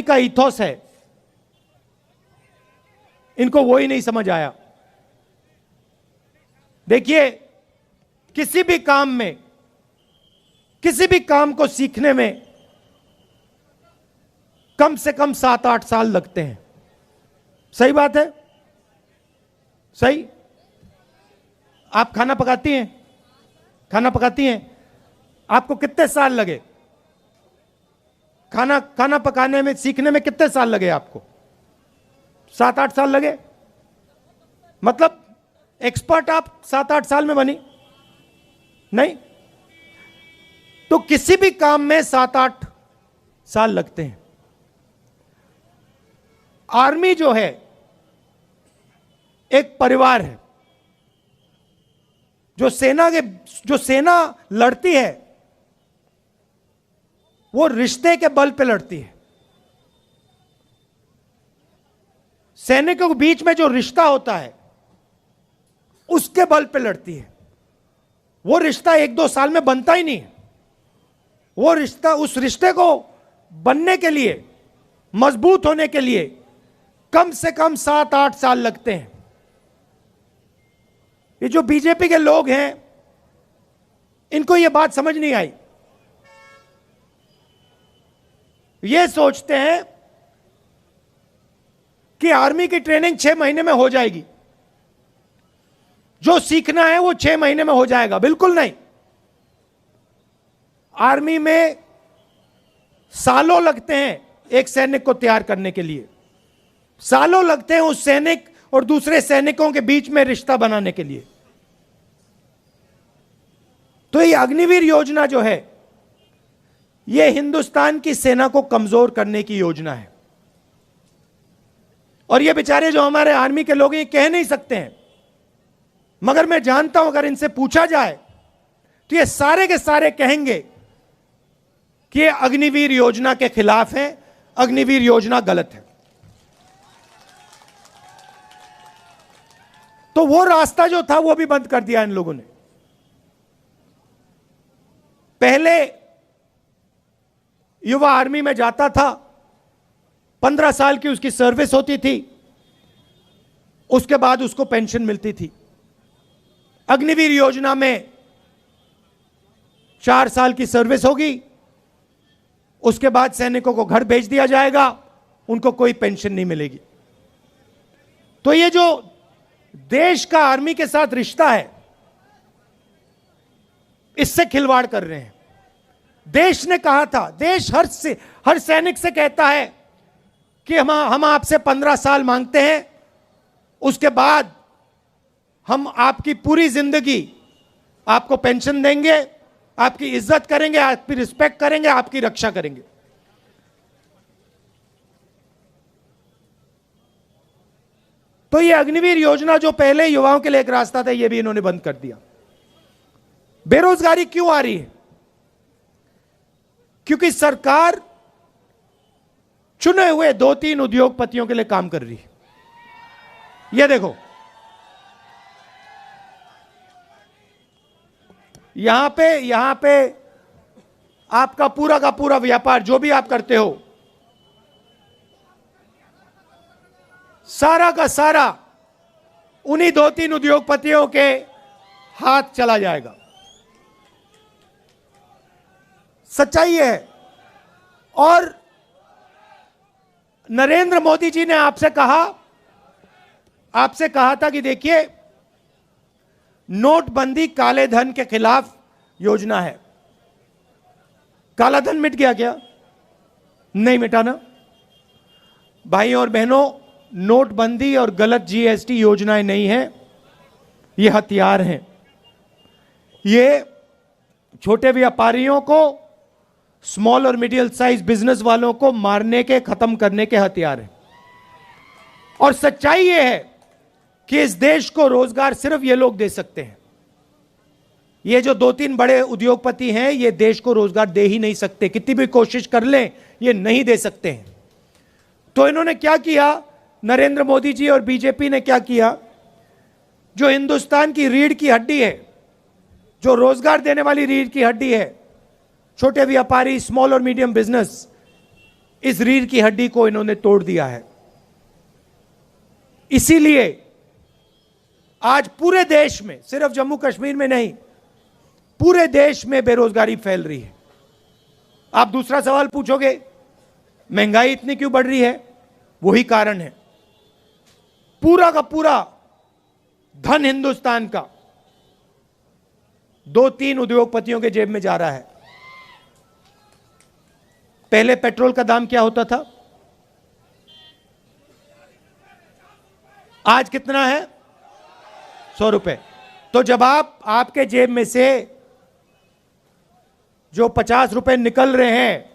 का इथोस है, इनको वो ही नहीं समझ आया। देखिए, किसी भी काम में, किसी भी काम को सीखने में कम से कम 7-8 साल लगते हैं। सही बात है? सही? आप खाना पकाती हैं? खाना पकाती हैं? आपको कितने साल लगे? खाना पकाने में, सीखने में कितने साल लगे आपको? 7-8 साल लगे? मतलब एक्सपर्ट आप 7-8 साल में बनी? नहीं। तो किसी भी काम में 7-8 साल लगते हैं। आर्मी जो है एक परिवार है। जो सेना लड़ती है वो रिश्ते के बल पे लड़ती है। सैनिकों के बीच में जो रिश्ता होता है उसके बल पे लड़ती है। वो रिश्ता 1-2 साल में बनता ही नहीं है। वो रिश्ता, उस रिश्ते को बनने के लिए, मजबूत होने के लिए कम से कम 7-8 साल लगते हैं। ये जो बीजेपी के लोग हैं, इनको ये बात समझ नहीं आई। ये सोचते हैं कि आर्मी की ट्रेनिंग 6 महीने में हो जाएगी, जो सीखना है वो 6 महीने में हो जाएगा। बिल्कुल नहीं। आर्मी में सालों लगते हैं एक सैनिक को तैयार करने के लिए। सालों लगते हैं उस सैनिक और दूसरे सैनिकों के बीच में रिश्ता बनाने के लिए। तो ये अग्निवीर योजना जो है, ये हिंदुस्तान की सेना को कमजोर करने की योजना है। और ये बेचारे जो हमारे आर्मी के लोग, ये कह नहीं सकते हैं, मगर मैं जानता हूं अगर इनसे पूछा जाए तो ये सारे के सारे कहेंगे कि ये अग्निवीर योजना के खिलाफ है, अग्निवीर योजना गलत है। तो वो रास्ता जो था वो भी बंद कर दिया इन लोगों ने। पहले युवा आर्मी में जाता था, 15 साल की उसकी सर्विस होती थी, उसके बाद उसको पेंशन मिलती थी। अग्निवीर योजना में 4 साल की सर्विस होगी, उसके बाद सैनिकों को घर भेज दिया जाएगा, उनको कोई पेंशन नहीं मिलेगी। तो ये जो देश का आर्मी के साथ रिश्ता है, इससे खिलवाड़ कर रहे हैं। देश ने कहा था, देश हर सैनिक से कहता है कि हम आपसे 15 साल मांगते हैं, उसके बाद हम आपकी पूरी जिंदगी आपको पेंशन देंगे, आपकी इज्जत करेंगे, आपकी रिस्पेक्ट करेंगे, आपकी रक्षा करेंगे। तो ये अग्निवीर योजना जो पहले युवाओं के लिए एक रास्ता था, ये भी इन्होंने बंद कर दिया। बेरोजगारी क्यों आ रही है? क्योंकि सरकार चुने हुए 2-3 उद्योगपतियों के लिए काम कर रही है। ये देखो, यहां पे आपका पूरा का पूरा व्यापार, जो भी आप करते हो, सारा का सारा उन्हीं 2-3 उद्योगपतियों के हाथ चला जाएगा। सच्चाई है। और नरेंद्र मोदी जी ने आपसे कहा था कि देखिए, नोटबंदी काले धन के खिलाफ योजना है। काला धन मिट गया क्या? नहीं मिटा ना। भाई और बहनों, नोटबंदी और गलत जीएसटी योजनाएं नहीं है, ये हथियार हैं। ये छोटे व्यापारियों को, स्मॉल और मिडिल साइज बिजनेस वालों को मारने के, खत्म करने के हथियार हैं। और सच्चाई ये है कि इस देश को रोजगार सिर्फ ये लोग दे सकते हैं। ये जो 2-3 बड़े उद्योगपति हैं, ये देश को रोजगार दे ही नहीं सकते। कितनी भी कोशिश कर लें, ये नहीं दे सकते हैं। तो इन्होंने क्या किया, नरेंद्र मोदी जी और बीजेपी ने क्या किया, जो हिंदुस्तान की रीढ़ की हड्डी है, जो रोजगार देने वाली रीढ़ की हड्डी है, छोटे व्यापारी, स्मॉल और मीडियम बिजनेस, इस रीढ़ की हड्डी को इन्होंने तोड़ दिया है। इसीलिए आज पूरे देश में, सिर्फ जम्मू कश्मीर में नहीं, पूरे देश में बेरोजगारी फैल रही है। आप दूसरा सवाल पूछोगे, महंगाई इतनी क्यों बढ़ रही है? वही कारण है। पूरा का पूरा धन हिंदुस्तान का 2-3 उद्योगपतियों के जेब में जा रहा है। पहले पेट्रोल का दाम क्या होता था? आज कितना है? 100 रुपए। तो जब आपके जेब में से जो 50 रुपए निकल रहे हैं,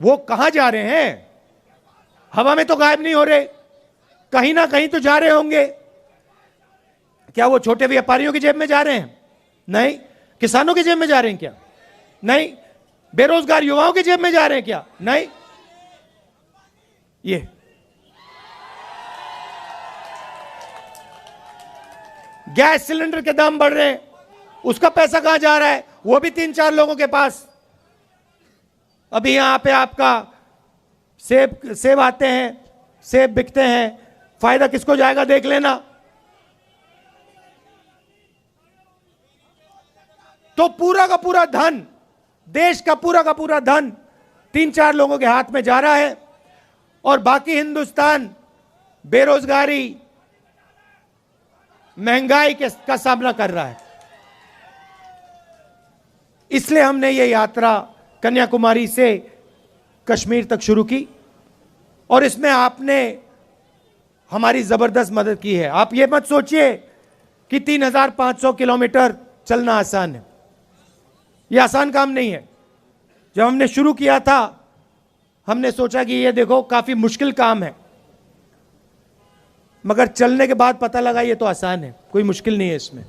वो कहां जा रहे हैं? हवा में तो गायब नहीं हो रहे, कहीं ना कहीं तो जा रहे होंगे। क्या वो छोटे व्यापारियों की जेब में जा रहे हैं? नहीं। किसानों की जेब में जा रहे हैं क्या? नहीं। बेरोजगार युवाओं की जेब में जा रहे हैं क्या? नहीं। ये गैस सिलेंडर के दाम बढ़ रहे हैं, उसका पैसा कहां जा रहा है? वो भी 3-4 लोगों के पास। अभी यहां पे आपका सेब आते हैं, सेब बिकते हैं, फायदा किसको जाएगा देख लेना। तो पूरा का पूरा धन, देश का पूरा धन 3-4 लोगों के हाथ में जा रहा है, और बाकी हिंदुस्तान बेरोजगारी, महंगाई का सामना कर रहा है। इसलिए हमने ये यात्रा कन्याकुमारी से कश्मीर तक शुरू की, और इसमें आपने हमारी जबरदस्त मदद की है। आप ये मत सोचिए कि 3,500 किलोमीटर चलना आसान है। यह आसान काम नहीं है। जब हमने शुरू किया था, हमने सोचा कि ये देखो काफी मुश्किल काम है, मगर चलने के बाद पता लगा ये तो आसान है, कोई मुश्किल नहीं है इसमें।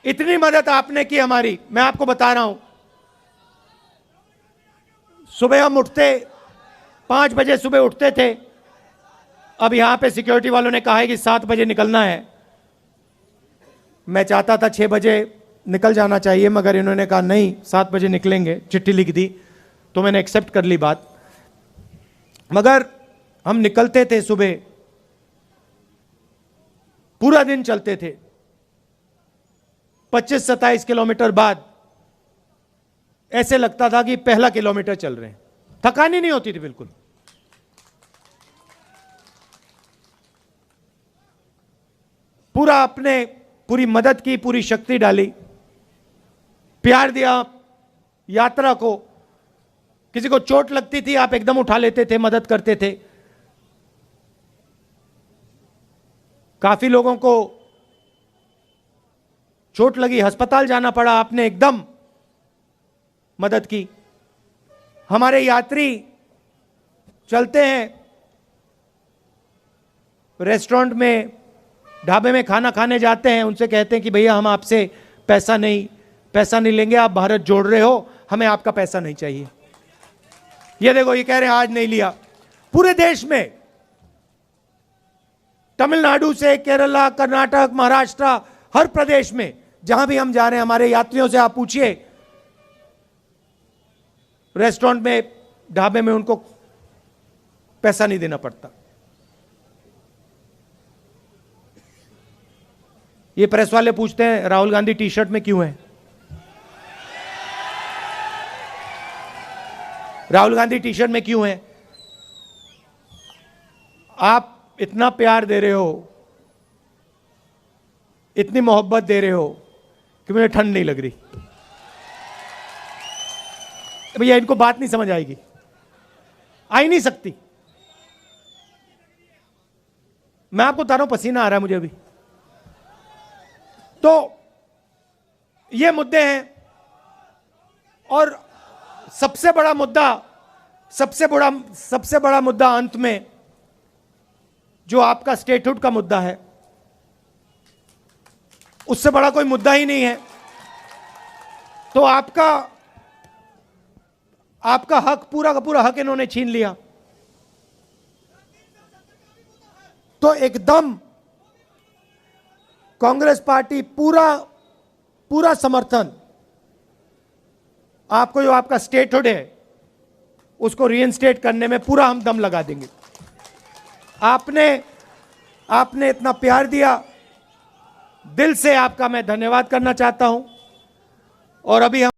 इतनी मदद आपने की हमारी, मैं आपको बता रहा हूं। सुबह हम उठते 5 बजे सुबह उठते थे। अब यहां पे सिक्योरिटी वालों ने कहा है कि 7 बजे निकलना है। मैं चाहता था 6 बजे निकल जाना चाहिए, मगर इन्होंने कहा नहीं 7 बजे निकलेंगे, चिट्ठी लिख दी, तो मैंने एक्सेप्ट कर ली बात। मगर हम निकलते थे सुबह, पूरा दिन चलते थे। 25-27 किलोमीटर बाद ऐसे लगता था कि पहला किलोमीटर चल रहे हैं, थकान ही नहीं होती थी बिल्कुल। पूरी मदद की, पूरी शक्ति डाली, प्यार दिया यात्रा को। किसी को चोट लगती थी, आप एकदम उठा लेते थे, मदद करते थे। काफी लोगों को चोट लगी, अस्पताल जाना पड़ा, आपने एकदम मदद की। हमारे यात्री चलते हैं, रेस्टोरेंट में, ढाबे में खाना खाने जाते हैं, उनसे कहते हैं कि भैया हम आपसे पैसा नहीं लेंगे, आप भारत जोड़ रहे हो, हमें आपका पैसा नहीं चाहिए। ये देखो, ये कह रहे हैं आज नहीं लिया। पूरे देश में, तमिलनाडु से केरला, कर्नाटक, महाराष्ट्र, हर प्रदेश में जहां भी हम जा रहे हैं, हमारे यात्रियों से आप पूछिए, रेस्टोरेंट में, ढाबे में उनको पैसा नहीं देना पड़ता। ये प्रेस वाले पूछते हैं राहुल गांधी टी शर्ट में क्यों है? राहुल गांधी टी शर्ट में क्यों है? आप इतना प्यार दे रहे हो, इतनी मोहब्बत दे रहे हो कि मुझे ठंड नहीं लग रही। भैया इनको बात नहीं समझ आएगी, आ ही नहीं सकती। मैं आपको बता रहा हूं, पसीना आ रहा है मुझे अभी। तो ये मुद्दे हैं, और सबसे बड़ा मुद्दा अंत में जो आपका स्टेटहुड का मुद्दा है, उससे बड़ा कोई मुद्दा ही नहीं है। तो आपका हक, पूरा का पूरा हक इन्होंने छीन लिया। तो एकदम कांग्रेस पार्टी पूरा समर्थन आपको, जो आपका स्टेटहुड है उसको रीइंस्टेट करने में पूरा हम दम लगा देंगे। आपने इतना प्यार दिया, दिल से आपका मैं धन्यवाद करना चाहता हूं। और अभी हम